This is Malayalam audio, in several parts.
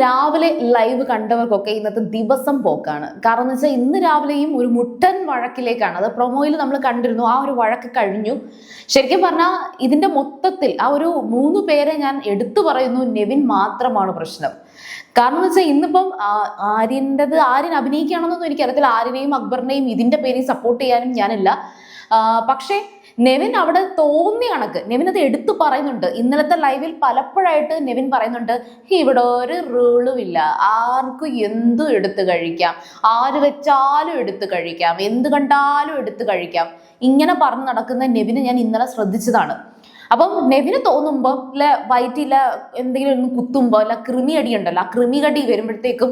രാവിലെ ലൈവ് കണ്ടവർക്കൊക്കെ ഇന്നത്തെ ദിവസം പോക്കാണ്. കാരണം എന്ന് വെച്ചാൽ ഇന്ന് രാവിലെയും ഒരു മുട്ടൻ വഴക്കിലേക്കാണ്. അത് പ്രൊമോയിൽ നമ്മൾ കണ്ടിരുന്നു. ആ ഒരു വഴക്ക് കഴിഞ്ഞു. ശരിക്കും പറഞ്ഞാൽ ഇതിന്റെ മൊത്തത്തിൽ ആ ഒരു 3 പേരെ ഞാൻ എടുത്തു പറയുന്നു, നെവിൻ മാത്രമാണ് പ്രശ്നം. കാരണം എന്ന് വെച്ചാൽ ഇന്നിപ്പം ആര്യൻ അഭിനയിക്കുകയാണെന്നൊന്നും എനിക്കറിയത്തില്ല. ആര്യനെയും അക്ബറിനെയും ഇതിന്റെ പേരിൽ സപ്പോർട്ട് ചെയ്യാനും ഞാനില്ല. പക്ഷേ നെവിൻ അവിടെ തോന്നിയ കണക്ക് നെവിൻ അത് എടുത്തു പറയുന്നുണ്ട്. ഇന്നലത്തെ ലൈവിൽ പലപ്പോഴായിട്ട് നെവിൻ പറയുന്നുണ്ട്, ഇവിടെ ഒരു റൂളും ഇല്ല, ആർക്കും എന്തും എടുത്തു കഴിക്കാം, ആര് വെച്ചാലും എടുത്തു കഴിക്കാം, എന്ത് കണ്ടാലും എടുത്തു കഴിക്കാം, ഇങ്ങനെ പറഞ്ഞു നടക്കുന്ന നെവിനെ ഞാൻ ഇന്നലെ ശ്രദ്ധിച്ചതാണ്. അപ്പം നെവിന് തോന്നുമ്പോൾ വയറ്റില്ല എന്തെങ്കിലും ഒന്ന് കുത്തുമ്പോൾ അല്ല കൃമിയടി ഉണ്ടല്ലോ, ആ കൃമികടി വരുമ്പോഴത്തേക്കും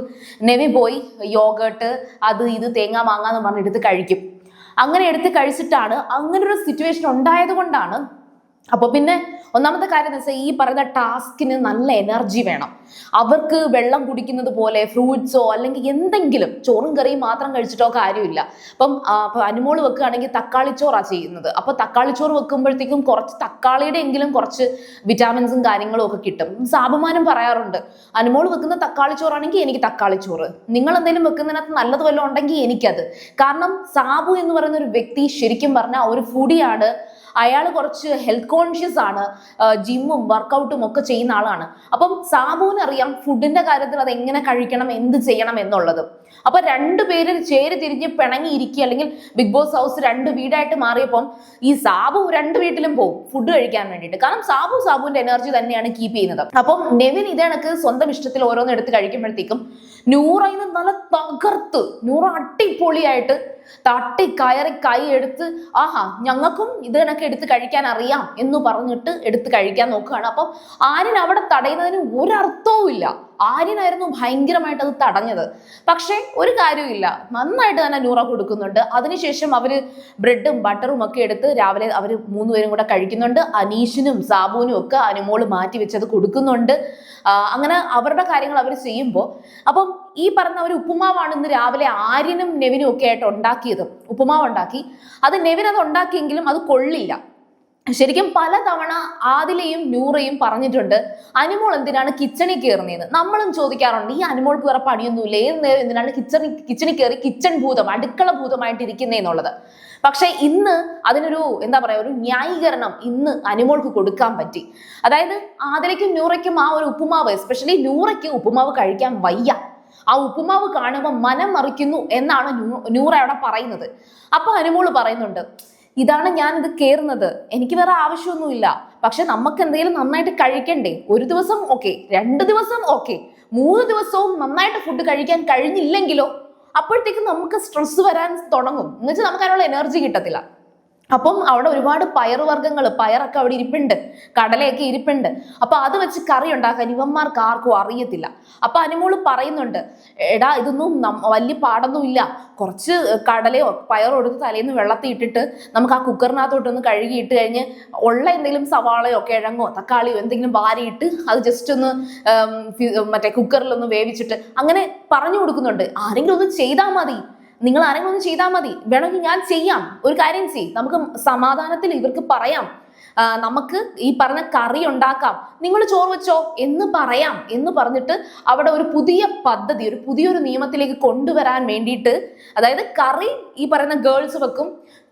നെവിൻ പോയി യോഗട്ട് അത് ഇത് തേങ്ങ മാങ്ങാന്ന് പറഞ്ഞ് എടുത്ത് കഴിക്കും. അങ്ങനെ എടുത്ത് കഴിച്ചിട്ടാണ് അങ്ങനെ ഒരു സിറ്റുവേഷൻ ഉണ്ടായത് കൊണ്ടാണ്. അപ്പോൾ പിന്നെ ഒന്നാമത്തെ കാര്യം എന്ന് വെച്ചാൽ ഈ പറയുന്ന ടാസ്കിന് നല്ല എനർജി വേണം. അവർക്ക് വെള്ളം കുടിക്കുന്നത് പോലെ ഫ്രൂട്ട്സോ അല്ലെങ്കിൽ എന്തെങ്കിലും ചോറും കറിയും മാത്രം കഴിച്ചിട്ടോ കാര്യമില്ല. അപ്പം അനുമോള് വെക്കുകയാണെങ്കിൽ തക്കാളിച്ചോറാണ് ചെയ്യുന്നത്. അപ്പൊ തക്കാളിച്ചോറ് വെക്കുമ്പോഴത്തേക്കും കുറച്ച് തക്കാളിയുടെ എങ്കിലും കുറച്ച് വിറ്റാമിൻസും കാര്യങ്ങളും ഒക്കെ കിട്ടും. സാബുമാനും പറയാറുണ്ട്, അനുമോള് വെക്കുന്ന തക്കാളിച്ചോറാണെങ്കിൽ എനിക്ക് തക്കാളിച്ചോറ്, നിങ്ങൾ എന്തെങ്കിലും വെക്കുന്നതിനകത്ത് നല്ലത് വല്ലതും ഉണ്ടെങ്കിൽ എനിക്കത്. കാരണം സാബു എന്ന് പറയുന്ന ഒരു വ്യക്തി ശരിക്കും പറഞ്ഞാൽ ഒരു ഫുഡിയാണ്. അയാൾ കുറച്ച് ഹെൽത്ത് കോൺഷ്യസ് ആണ്, ജിമ്മും വർക്കൗട്ടും ഒക്കെ ചെയ്യുന്ന ആളാണ്. അപ്പം സാബുവിന് അറിയാം ഫുഡിന്റെ കാര്യത്തിൽ അത് എങ്ങനെ കഴിക്കണം, എന്ത് ചെയ്യണം എന്നുള്ളത്. അപ്പൊ 2 പേര് ചേരി തിരിഞ്ഞ് പിണങ്ങിയിരിക്കുക, അല്ലെങ്കിൽ ബിഗ് ബോസ് ഹൗസ് 2 വീടായിട്ട് മാറിയപ്പം ഈ സാബു 2 വീട്ടിലും പോകും ഫുഡ് കഴിക്കാൻ വേണ്ടിയിട്ട്. കാരണം സാബുവിന്റെ എനർജി തന്നെയാണ് കീപ്പ് ചെയ്യുന്നത്. അപ്പം നെവിൻ ഇതേ കണക്ക് സ്വന്തം ഇഷ്ടത്തിൽ ഓരോന്ന് എടുത്ത് കഴിക്കുമ്പോഴത്തേക്കും നൂറയിന്ന് നല്ല തകർത്ത്, നൂറ അടിപൊളിയായിട്ട് തട്ടി കയറി കൈ എടുത്ത് ഞങ്ങൾക്കും ഇത് കണക്ക് എടുത്ത് കഴിക്കാൻ അറിയാം എന്ന് പറഞ്ഞിട്ട് എടുത്ത് കഴിക്കാൻ നോക്കുകയാണ്. അപ്പം ആര്യൻ അവിടെ തടയുന്നതിന് ഒരർത്ഥവും ഇല്ല. ആര്യനായിരുന്നു ഭയങ്കരമായിട്ട് അത് തടഞ്ഞത്. പക്ഷെ ഒരു കാര്യമില്ല, നന്നായിട്ട് തന്നെ നൂറ കൊടുക്കുന്നുണ്ട്. അതിനുശേഷം അവര് ബ്രെഡും ബട്ടറും ഒക്കെ എടുത്ത് രാവിലെ അവർ 3 പേരും കൂടെ കഴിക്കുന്നുണ്ട്. അനീഷിനും സാബുവിനും ഒക്കെ അനുമോള് മാറ്റി വെച്ചത് കൊടുക്കുന്നുണ്ട്. അങ്ങനെ അവരുടെ കാര്യങ്ങൾ അവർ ചെയ്യുമ്പോൾ അപ്പം ഈ പറഞ്ഞ ഒരു ഉപ്പുമാവാണ് ഇന്ന് രാവിലെ ആര്യനും നെവിനും ഒക്കെ ആയിട്ട് ഉണ്ടാക്കിയത്. ഉപ്പുമാവ് ഉണ്ടാക്കി. അത് നെവിൻ അത് ഉണ്ടാക്കിയെങ്കിലും അത് കൊള്ളില്ല. ശരിക്കും പലതവണ ആദിലയും നൂറയും പറഞ്ഞിട്ടുണ്ട്, അനുമോൾ എന്തിനാണ് കിച്ചണിൽ കയറുന്നതെന്ന്. നമ്മളും ചോദിക്കാറുണ്ട്, ഈ അനുമോൾക്ക് വേറെ പണിയൊന്നുമില്ല, ഏത് നേരം എന്തിനാണ് കിച്ചണിൽ കയറി കിച്ചൺ ഭൂതം, അടുക്കള ഭൂതമായിട്ട് ഇരിക്കുന്നതെന്നുള്ളത്. പക്ഷെ ഇന്ന് അതിനൊരു എന്താ പറയാ, ഒരു ന്യായീകരണം ഇന്ന് അനുമോൾക്ക് കൊടുക്കാൻ പറ്റി. അതായത് ആദിലയ്ക്കും നൂറയ്ക്കും ആ ഒരു ഉപ്പുമാവ്, എസ്പെഷ്യലി നൂറയ്ക്ക് ഉപ്പുമാവ് കഴിക്കാൻ വയ്യ. ആ ഉപ്പുമാവ് കാണുമ്പോൾ മനം മറിക്കുന്നു എന്നാണ് നൂറ അവിടെ പറയുന്നത്. അപ്പൊ അനുമോള് പറയുന്നുണ്ട്, ഇതാണ് ഞാൻ ഇത് കയറുന്നത്, എനിക്ക് വേറെ ആവശ്യമൊന്നുമില്ല, പക്ഷെ നമുക്ക് എന്തെങ്കിലും നന്നായിട്ട് കഴിക്കണ്ടേ. 1 ദിവസം ഓക്കെ, 2 ദിവസം ഓക്കെ, 3 ദിവസവും നന്നായിട്ട് ഫുഡ് കഴിക്കാൻ കഴിഞ്ഞില്ലെങ്കിലോ അപ്പോഴത്തേക്കും നമുക്ക് സ്ട്രെസ് വരാൻ തുടങ്ങും. എന്നുവെച്ചാൽ നമുക്ക് അതിനുള്ള എനർജി കിട്ടത്തില്ല. അപ്പം അവിടെ ഒരുപാട് പയറുവർഗ്ഗങ്ങൾ, പയറൊക്കെ അവിടെ ഇരിപ്പുണ്ട്, കടലയൊക്കെ ഇരിപ്പുണ്ട്. അപ്പൊ അത് വെച്ച് കറി ഉണ്ടാക്കാൻ ഇവന്മാർക്ക് ആർക്കും അറിയത്തില്ല. അപ്പൊ അനുമോള് പറയുന്നുണ്ട്, എടാ ഇതൊന്നും വലിയ പാടൊന്നും ഇല്ല, കുറച്ച് കടലയോ പയറോ എടുത്ത് തലേന്ന് വെള്ളത്തിൽ ഇട്ടിട്ട് നമുക്ക് ആ കുക്കറിനകത്തോട്ടൊന്ന് കഴുകിയിട്ട് കഴിഞ്ഞ് ഉള്ള എന്തെങ്കിലും സവാളയോ കിഴങ്ങോ തക്കാളിയോ എന്തെങ്കിലും വാരിയിട്ട് അത് ജസ്റ്റ് ഒന്ന് മറ്റേ കുക്കറിലൊന്ന് വേവിച്ചിട്ട് അങ്ങനെ പറഞ്ഞു കൊടുക്കുന്നുണ്ട്. ആരെങ്കിലും ഒന്ന് ചെയ്താൽ മതി, നിങ്ങൾ ആരെങ്കിലും ഒന്ന് ചെയ്താൽ മതി, വേണമെങ്കിൽ ഞാൻ ചെയ്യാം, ഒരു കാര്യം ചെയ്യും, നമുക്ക് സമാധാനത്തിൽ ഇവർക്ക് പറയാം, നമുക്ക് ഈ പറഞ്ഞ കറി ഉണ്ടാക്കാം, നിങ്ങൾ ചോറ് വെച്ചോ എന്ന് പറയാം എന്ന് പറഞ്ഞിട്ട് അവിടെ ഒരു പുതിയ പദ്ധതി, ഒരു പുതിയൊരു നിയമത്തിലേക്ക് കൊണ്ടുവരാൻ വേണ്ടിയിട്ട്, അതായത് കറി ഈ പറയുന്ന ഗേൾസ് വെക്കും,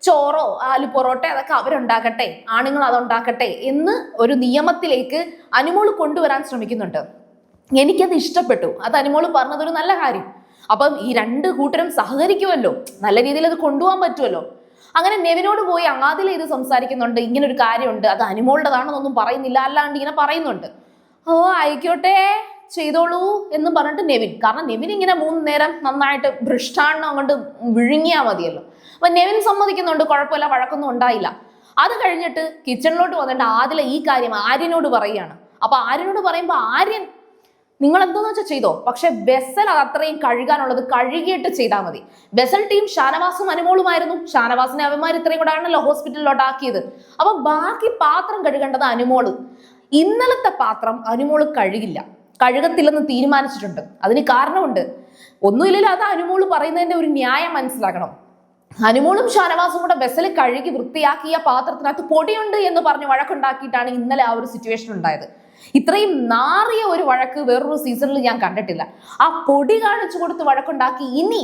ചോറോ ആലു പൊറോട്ട അതൊക്കെ അവരുണ്ടാക്കട്ടെ, ആണുങ്ങൾ അതുണ്ടാക്കട്ടെ എന്ന് ഒരു നിയമത്തിലേക്ക് അനുമോള് കൊണ്ടുവരാൻ ശ്രമിക്കുന്നുണ്ട്. എനിക്കത് ഇഷ്ടപ്പെട്ടു. അത് അനുമോള് പറഞ്ഞതൊരു നല്ല കാര്യം. അപ്പം ഈ 2 കൂട്ടരും സഹകരിക്കുമല്ലോ, നല്ല രീതിയിൽ അത് കൊണ്ടുപോകാൻ പറ്റുമല്ലോ. അങ്ങനെ നെവിനോട് പോയി ആദില ഇത് സംസാരിക്കുന്നുണ്ട്, ഇങ്ങനെ ഒരു കാര്യമുണ്ട്, അത് അനുമോളുടേതാണെന്നൊന്നും പറയുന്നില്ല, അല്ലാണ്ട് ഇങ്ങനെ പറയുന്നുണ്ട്. ആയിക്കോട്ടെ ചെയ്തോളൂ എന്ന് പറഞ്ഞിട്ട് നെവിൻ, കാരണം നെവിൻ ഇങ്ങനെ 3 നേരം നന്നായിട്ട് ഭ്രഷ്ടാണ്ണം കൊണ്ട് വിഴുങ്ങിയാൽ മതിയല്ലോ. അപ്പൊ നെവിൻ സമ്മതിക്കുന്നുണ്ട്, കുഴപ്പമില്ല, വഴക്കൊന്നും ഉണ്ടായില്ല. അത് കഴിഞ്ഞിട്ട് കിച്ചണിലോട്ട് വന്നിട്ട് ആദില ഈ കാര്യം ആര്യനോട് പറയുകയാണ്. അപ്പൊ ആര്യനോട് പറയുമ്പോൾ ആര്യൻ, നിങ്ങൾ എന്തോന്ന് വെച്ചാൽ ചെയ്തോ, പക്ഷെ വെസൽ അത് അത്രയും കഴുകാനുള്ളത് കഴുകിയിട്ട് ചെയ്താൽ മതി. Vessel team ഷാനവാസും അനുമോളുമായിരുന്നു. ഷാനവാസിനെ അവന്മാർ ഇത്രയും കൂടെ ആണല്ലോ ഹോസ്പിറ്റലിലോട്ട് ആക്കിയത്. അപ്പൊ ബാക്കി പാത്രം കഴുകേണ്ടത് അനുമോള്. ഇന്നലത്തെ പാത്രം അനുമോള് കഴുകത്തില്ലെന്ന് തീരുമാനിച്ചിട്ടുണ്ട്. അതിന് കാരണമുണ്ട്. ഒന്നുമില്ലല്ലോ, അത് അനുമോള് പറയുന്നതിന്റെ ഒരു ന്യായം മനസ്സിലാക്കണം. അനുമോളും ഷാനവാസും കൂടെ വെസൽ കഴുകി വൃത്തിയാക്കിയ പാത്രത്തിനകത്ത് പൊടിയുണ്ട് എന്ന് പറഞ്ഞ് വഴക്കുണ്ടാക്കിയിട്ടാണ് ഇന്നലെ ആ ഒരു സിറ്റുവേഷൻ ഉണ്ടായത്. ഇത്രയും നാറിയ ഒരു വഴക്ക് വേറൊരു സീസണിൽ ഞാൻ കണ്ടിട്ടില്ല. ആ പൊടി കാണിച്ചു കൊടുത്ത് വഴക്കുണ്ടാക്കി ഇനി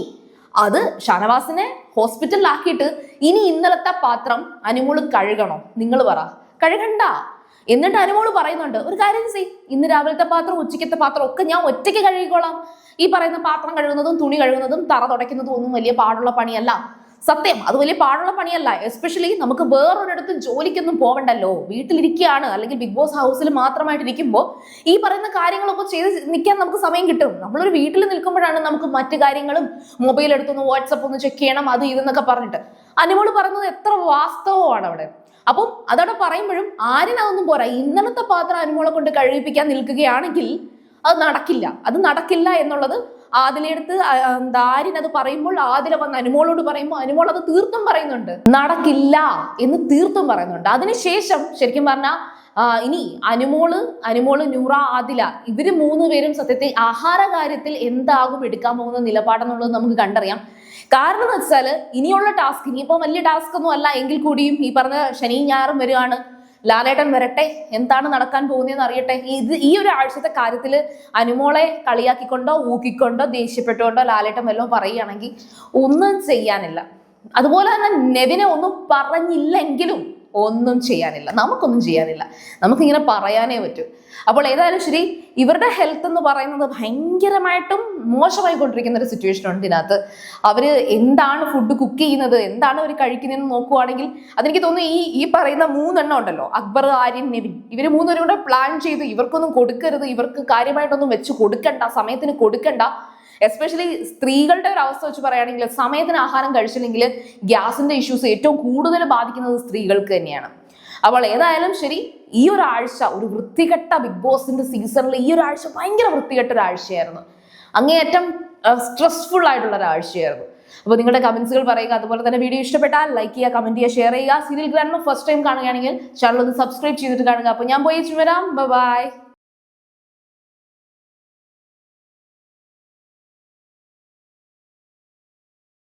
അത് ഷാനവാസിനെ ഹോസ്പിറ്റലിലാക്കിയിട്ട് ഇനി ഇന്നലത്തെ പാത്രം അനുമോള് കഴുകണോ? നിങ്ങൾ പറ. കഴുകണ്ട. എന്നിട്ട് അനുമോള് പറയുന്നുണ്ട്, ഒരു കാര്യം ചെയ്യ്, ഇന്ന് രാവിലത്തെ പാത്രം ഉച്ചയ്ക്കത്തെ പാത്രം ഒക്കെ ഞാൻ ഒറ്റയ്ക്ക് കഴുകിക്കോളാം. ഈ പറയുന്ന പാത്രം കഴുകുന്നതും തുണി കഴുകുന്നതും തറ തുടയ്ക്കുന്നതും ഒന്നും വലിയ പാടുള്ള പണിയല്ല. സത്യം, അത് വലിയ പാടുള്ള പണിയല്ല. എസ്പെഷ്യലി നമുക്ക് വേറൊരിടത്ത് ജോലിക്കൊന്നും പോവണ്ടല്ലോ, വീട്ടിലിരിക്കുകയാണ്, അല്ലെങ്കിൽ ബിഗ് ബോസ് ഹൗസിൽ മാത്രമായിട്ടിരിക്കുമ്പോൾ ഈ പറയുന്ന കാര്യങ്ങളൊക്കെ ചെയ്ത് നിൽക്കാൻ നമുക്ക് സമയം കിട്ടും. നമ്മളൊരു വീട്ടിൽ നിൽക്കുമ്പോഴാണ് നമുക്ക് മറ്റു കാര്യങ്ങളും, മൊബൈൽ എടുത്തൊന്ന് വാട്സപ്പ് ഒന്ന് ചെക്ക് ചെയ്യണം, അത് ഇതെന്നൊക്കെ പറഞ്ഞിട്ട്. അനുമോള് പറയുന്നത് എത്ര വാസ്തവമാണ് അവിടെ. അപ്പം അതവിടെ പറയുമ്പോഴും ആര്യനതൊന്നും പോരാ. ഇന്നലത്തെ പാത്രം അനുമോളെ കൊണ്ട് കഴിപ്പിക്കാൻ നിൽക്കുകയാണെങ്കിൽ അത് നടക്കില്ല എന്നുള്ളത് ആദിലെടുത്ത് ആര്യൻ അത് പറയുമ്പോൾ, ആദില വന്ന് അനുമോളോട് പറയുമ്പോൾ അനുമോൾ അത് തീർത്തും പറയുന്നുണ്ട്, നടക്കില്ല എന്ന് തീർത്തും പറയുന്നുണ്ട്. അതിനുശേഷം ശരിക്കും പറഞ്ഞാൽ ഇനി അനുമോള് നൂറ, ആദില ഇവര് 3 പേരും സത്യത്തിൽ ആഹാര കാര്യത്തിൽ എന്താകും എടുക്കാൻ പോകുന്ന നിലപാടെന്നുള്ളത് നമുക്ക് കണ്ടറിയാം. കാരണം എന്ന് വെച്ചാല് ഇനിയുള്ള ടാസ്ക്, ഇനിയിപ്പോ വലിയ ടാസ്ക് ഒന്നും അല്ല എങ്കിൽ കൂടിയും ഈ പറഞ്ഞ ശനിയും ഞായറും വരികയാണ്, ലാലേട്ടൻ വരട്ടെ, എന്താണ് നടക്കാൻ പോകുന്നതെന്ന് അറിയട്ടെ. ഈ ഒരു ആഴ്ചത്തെ കാര്യത്തിൽ അനുമോളെ കളിയാക്കിക്കൊണ്ടോ ഊക്കിക്കൊണ്ടോ ദേഷ്യപ്പെട്ടുകൊണ്ടോ ലാലേട്ടൻ വല്ലതും പറയുകയാണെങ്കിൽ ഒന്നും ചെയ്യാനില്ല. അതുപോലെ തന്നെ നെവിനെ ഒന്നും പറഞ്ഞില്ലെങ്കിലും ഒന്നും ചെയ്യാനില്ല, നമുക്കൊന്നും ചെയ്യാനില്ല, നമുക്കിങ്ങനെ പറയാനേ പറ്റൂ. അപ്പോൾ ഏതായാലും ശരി, ഇവരുടെ ഹെൽത്ത് എന്ന് പറയുന്നത് ഭയങ്കരമായിട്ടും മോശമായിക്കൊണ്ടിരിക്കുന്ന ഒരു സിറ്റുവേഷൻ ഉണ്ട് ഇതിനകത്ത്. അവര് എന്താണ് ഫുഡ് കുക്ക് ചെയ്യുന്നത്, എന്താണ് അവർ കഴിക്കുന്നതെന്ന് നോക്കുവാണെങ്കിൽ അതെനിക്ക് തോന്നുന്നു ഈ പറയുന്ന 3 എണ്ണം ഉണ്ടല്ലോ, അക്ബർ, ആര്യൻ, നെവിൻ, ഇവര് 3 പേരും കൂടെ പ്ലാൻ ചെയ്ത് ഇവർക്കൊന്നും കൊടുക്കരുത്, ഇവർക്ക് കാര്യമായിട്ടൊന്നും വെച്ച് കൊടുക്കണ്ട, സമയത്തിന് കൊടുക്കണ്ട. എസ്പെഷ്യലി സ്ത്രീകളുടെ ഒരു അവസ്ഥ വെച്ച് പറയുകയാണെങ്കിൽ സമയത്തിന് ആഹാരം കഴിച്ചില്ലെങ്കിൽ ഗ്യാസിന്റെ ഇഷ്യൂസ് ഏറ്റവും കൂടുതൽ ബാധിക്കുന്നത് സ്ത്രീകൾക്ക് തന്നെയാണ്. അപ്പോൾ ഏതായാലും ശരി, ഈ ഒരു ആഴ്ച ഒരു വൃത്തികെട്ട ബിഗ് ബോസിന്റെ സീസണിൽ ഈ ഒരു ആഴ്ച ഭയങ്കര വൃത്തികെട്ട ഒരു ആഴ്ചയായിരുന്നു, അങ്ങേയറ്റം സ്ട്രെസ്ഫുൾ ആയിട്ടുള്ള ഒരു ആഴ്ചയായിരുന്നു. അപ്പോൾ നിങ്ങളുടെ കമന്റ്സുകൾ പറയുക. അതുപോലെ തന്നെ വീഡിയോ ഇഷ്ടപ്പെട്ടാൽ ലൈക്ക് ചെയ്യുക, കമന്റ് ചെയ്യുക, ഷെയർ ചെയ്യുക. സീരിയൽ ഗ്രാൻഡ് ഫസ്റ്റ് ടൈം കാണുകയാണെങ്കിൽ ചാനൽ ഒന്ന് സബ്സ്ക്രൈബ് ചെയ്തിട്ട് കാണുക. അപ്പോൾ ഞാൻ പോയി വരാം. ബൈ.